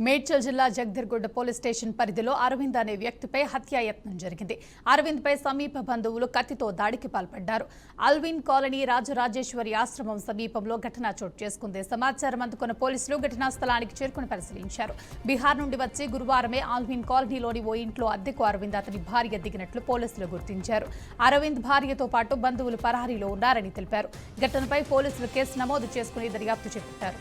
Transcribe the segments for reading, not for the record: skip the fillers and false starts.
మేడ్చల్ జిల్లా జగదర్గుడ్డ police station పరిధిలో అరవింద్ అనే వ్యక్తిపై హత్యాయత్నం జరిగింది. అరవింద్ పై సమీప బంధువులు కత్తితో దాడికి పాల్పడ్డారు. అల్విన్ కాలనీ రాజరాజేశ్వరి ఆశ్రమం సమీపంలో ఘటన చోటు చేసుకుంది. సమాచారం అందుకున్న పోలీసులు ఘటనా స్థలానికి చేరుకుని పరిశీలించారు. బీహార్ నుండి వచ్చి గురువారమే అల్విన్ కాలనీలోని ఓ ఇంట్లో అద్దెకు అరవింద్ అతని భార్య దిగినట్లు పోలీసులు గుర్తించారు. అరవింద్ భార్యతో పాటు బంధువులు పరారీలో ఉన్నారని తెలిపారు. ఘటనపై పోలీసులు కేసు నమోదు చేసుకుని దర్యాప్తు చేపట్టారు.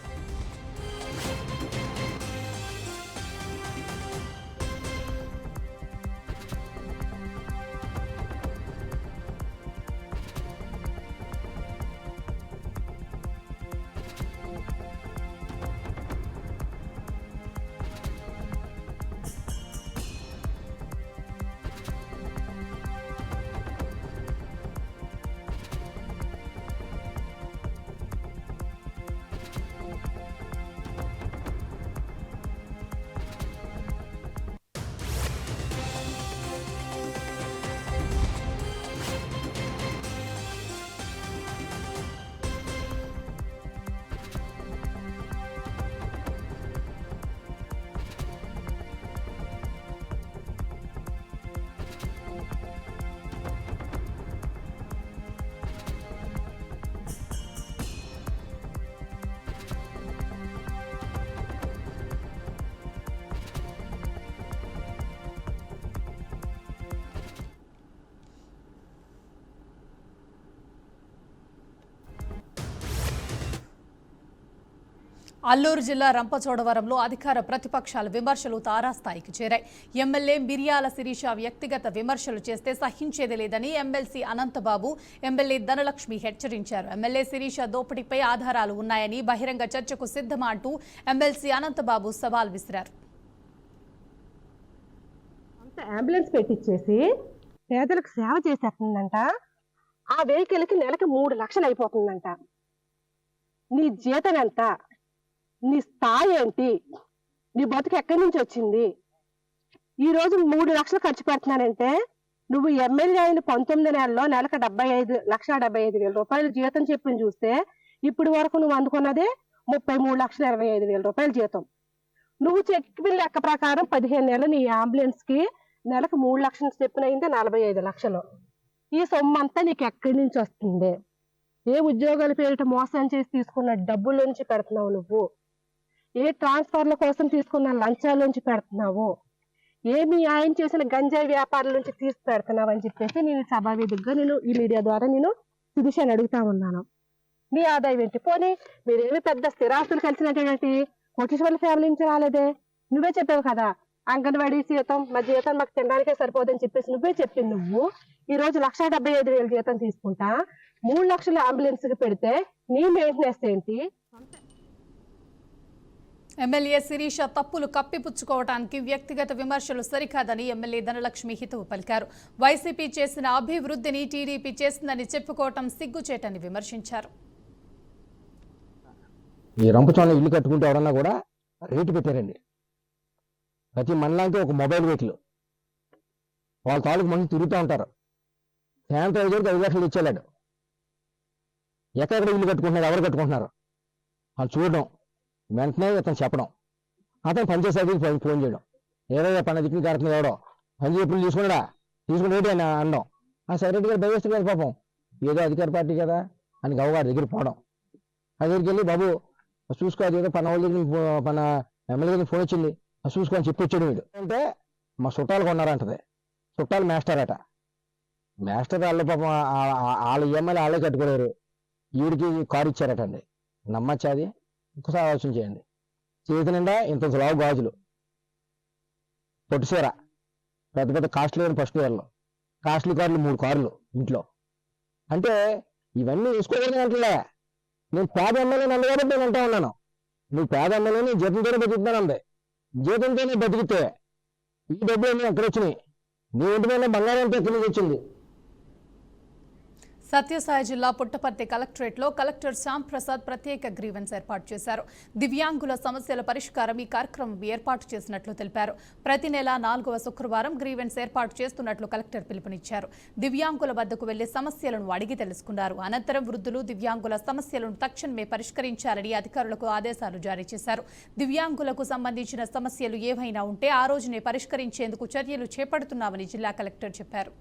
అల్లూరు జిల్లా రంపచోడవరంలో అధికార ప్రతిపక్షాల విమర్శలు తారాస్థాయికి చేరాయి. ఎమ్మెల్యే మిర్యాల శిరీష వ్యక్తిగత విమర్శలు చేస్తే సహించేది లేదని ఎమ్మెల్సీ అనంతబాబు, ఎమ్మెల్యే ధనలక్ష్మి హెచ్చరించారు. ఎమ్మెల్యే శిరీష దోపిడీపై ఆధారాలు ఉన్నాయని బహిరంగ చర్చకు సిద్ధమా అంటూ ఎమ్మెల్సీ అనంతబాబు సవాల్ విసిరారు. అంబులెన్స్ పెట్టించేసి పేదలకు సేవ చేసేస్తుందంట. ఆ వెహికల్కి నెలకి 3 లక్షలు అయిపోతుందంట. నీ జీతం ఎంత? నీ స్థాయి ఏంటి? నీ బతుకు ఎక్కడి నుంచి వచ్చింది? ఈ రోజు 3 లక్షలు ఖర్చు పెడుతున్నానంటే నువ్వు ఎమ్మెల్యే అయిన 19 నెలల్లో నెలకు 75,75,000 రూపాయలు జీతం చెప్పి చూస్తే ఇప్పుడు వరకు నువ్వు అందుకున్నదే 33,25,000 రూపాయల జీతం. నువ్వు చెప్పిన లెక్క ప్రకారం 15 నెలలు నీ అంబులెన్స్ కి నెలకు 3 లక్షలు చెప్పిన అయిందే 45 లక్షలు. ఈ సొమ్ము అంతా నీకు ఎక్కడి నుంచి వస్తుంది? ఏ ఉద్యోగాల పేరిట మోసం చేసి తీసుకున్న డబ్బుల నుంచి పెడుతున్నావు నువ్వు? ఏ ట్రాన్స్ఫర్ల కోసం తీసుకున్న లంచాల నుంచి పెడుతున్నావు? ఏమి ఆయన చేసిన గంజాయి వ్యాపారాల నుంచి తీసి పెడుతున్నావు అని చెప్పేసి నేను సభావేదికగా నేను ఈ మీడియా ద్వారా నేను శిరీషని అడుగుతా ఉన్నాను. నీ ఆదాయం ఏంటి? పోనీ మీరేమి పెద్ద స్థిరాస్తులు కలిసినటువంటి కోటీశ్వర్ల ఫ్యామిలీ నుంచి రాలేదే. నువ్వే చెప్పావు కదా, అంగన్వాడీ జీతం మా జీతం మాకు తినడానికే సరిపోదని చెప్పేసి నువ్వే చెప్పింది. నువ్వు ఈ రోజు 1,75,000 జీతం తీసుకుంటా 3 లక్షల అంబులెన్స్ కి పెడితే నీ మెయింటెనెన్స్ ఏంటి? ఎమ్మెల్యే శిరీష తప్పులు కప్పిపుచ్చుకోవడానికి వ్యక్తిగత విమర్శలు సరికాదని ఎమ్మెల్యే ధనలక్ష్మి హితవు పలికారు. వైసీపీ చేసిన అభివృద్ధిని టీడీపీ చేసిందని చెప్పుకోవటం సిగ్గుచేటని విమర్శించారు. ఈ రంపచోడలో ఇల్లు కట్టుకుంటే ఎవరన్నా కూడా రేటు పెట్టారండి. ప్రతి మండలానికి ఒక మొబైల్ వెహికల్, వాళ్ళ తాలూకు మంది తిరుగుతూ ఉంటారు. శానిటైజర్కి 5 లక్షలు ఇచ్చేలాడు. ఎక్కడెక్కడ ఇల్లు కట్టుకుంటున్నారు, ఎవరు కట్టుకుంటున్నారు వాళ్ళు చూడడం, వెంటనే ఇతను చెప్పడం, అతను పనిచేసేది ఫోన్ చేయడం, ఏదైనా పని దిక్కుని కడుతుంది ఎవడో పని ఎప్పుడు తీసుకుని రేటు అని అనడం. ఆ సెక్రటరీ గారు భయవేస్తారు కదా పాపం, ఏదో అధికార పార్టీ కదా అని గవ్వగారి దగ్గర పోవడం. ఆ దగ్గరికి వెళ్ళి బాబు చూసుకోవాలి, ఏదో పని వాళ్ళ దగ్గర మన ఎమ్మెల్యే దగ్గర ఫోన్ వచ్చింది చూసుకొని చెప్పి వచ్చాడు వీడు అంటే మా చుట్టాలు కొన్నారంటది. చుట్టాలు మాస్టర్ అట. మాస్టర్ వాళ్ళు పాపం వాళ్ళ ఎమ్మెల్యే వాళ్ళే కట్టుకోలేరు, ఈవిడికి కారు ఇచ్చారటండి. నమ్మచ్చా? అది ఒకసారి ఆలోచన చేయండి. చేతి నిండా ఇంత లావు గాజులు, పొట్టుసీర, పెద్ద పెద్ద కాస్ట్లీ ఫస్ట్ ఇయర్లో కాస్ట్లీ కార్లు 3 కార్లు ఇంట్లో. అంటే ఇవన్నీ వేసుకోకూడదు అంటలే. నేను పేద ఎమ్మెల్యే నన్ను కాబట్టి నేను అంటా ఉన్నాను, నువ్వు పేద ఎమ్మెల్యేని జీతంతోనే బతుకుతున్నానంది. జీతంతోనే బతికితే ఈ డబ్బులు ఎక్కడ వచ్చినాయి? నీ ఇంటి మీద బంగారం అంతా ఎక్కడి నుంచి వచ్చింది? సత్యసాయి జిల్లా పుట్టపర్తి కలెక్టరేట్లో కలెక్టర్ శ్యామ్ ప్రసాద్ ప్రత్యేక గ్రీవెన్స్ ఏర్పాటు చేశారు. దివ్యాంగుల సమస్యల పరిష్కారం ఈ కార్యక్రమం ఏర్పాటు చేసినట్లు తెలిపారు. ప్రతి నెల 4వ శుక్రవారం గ్రీవెన్స్ ఏర్పాటు చేస్తున్నట్లు కలెక్టర్ పిలుపునిచ్చారు. దివ్యాంగుల వద్దకు వెళ్లి సమస్యలను అడిగి తెలుసుకున్నారు. అనంతరం వృద్ధులు దివ్యాంగుల సమస్యలను తక్షణమే పరిష్కరించాలని అధికారులకు ఆదేశాలు జారీ చేశారు. దివ్యాంగులకు సంబంధించిన సమస్యలు ఏవైనా ఉంటే ఆ రోజునే పరిష్కరించేందుకు చర్యలు చేపడుతున్నామని జిల్లా కలెక్టర్ చెప్పారు.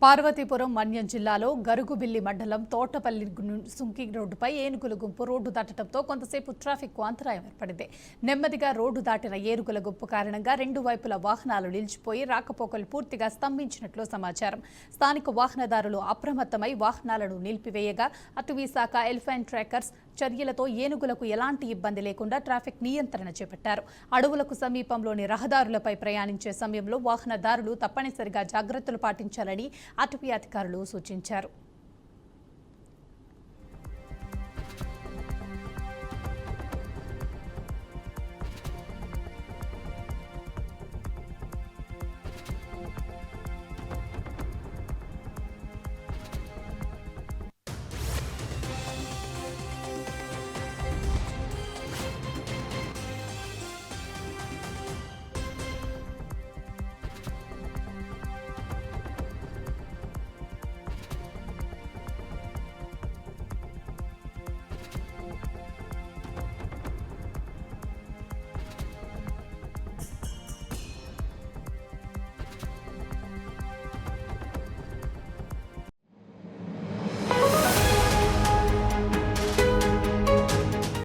పార్వతీపురం మన్యం జిల్లాలో గరుగుబిల్లి మండలం తోటపల్లి సుంకి రోడ్డుపై ఏనుగుల గుంపు రోడ్డు దాటడంతో కొంతసేపు ట్రాఫిక్ కు అంతరాయం ఏర్పడింది. నెమ్మదిగా రోడ్డు దాటిన ఏనుగుల గుంపు కారణంగా 2 వైపుల వాహనాలు నిలిచిపోయి రాకపోకలు పూర్తిగా స్తంభించినట్లు సమాచారం. స్థానిక వాహనదారులు అప్రమత్తమై వాహనాలను నిలిపివేయగా అటవీ శాఖ ఎలిఫెంట్ ట్రాకర్స్ చర్యలతో ఏనుగులకు ఎలాంటి ఇబ్బంది లేకుండా ట్రాఫిక్ నియంత్రణ చేపట్టారు. అడవులకు సమీపంలోని రహదారులపై ప్రయాణించే సమయంలో వాహనదారులు తప్పనిసరిగా జాగ్రత్తలు పాటించాలని అటవీ అధికారులు సూచించారు.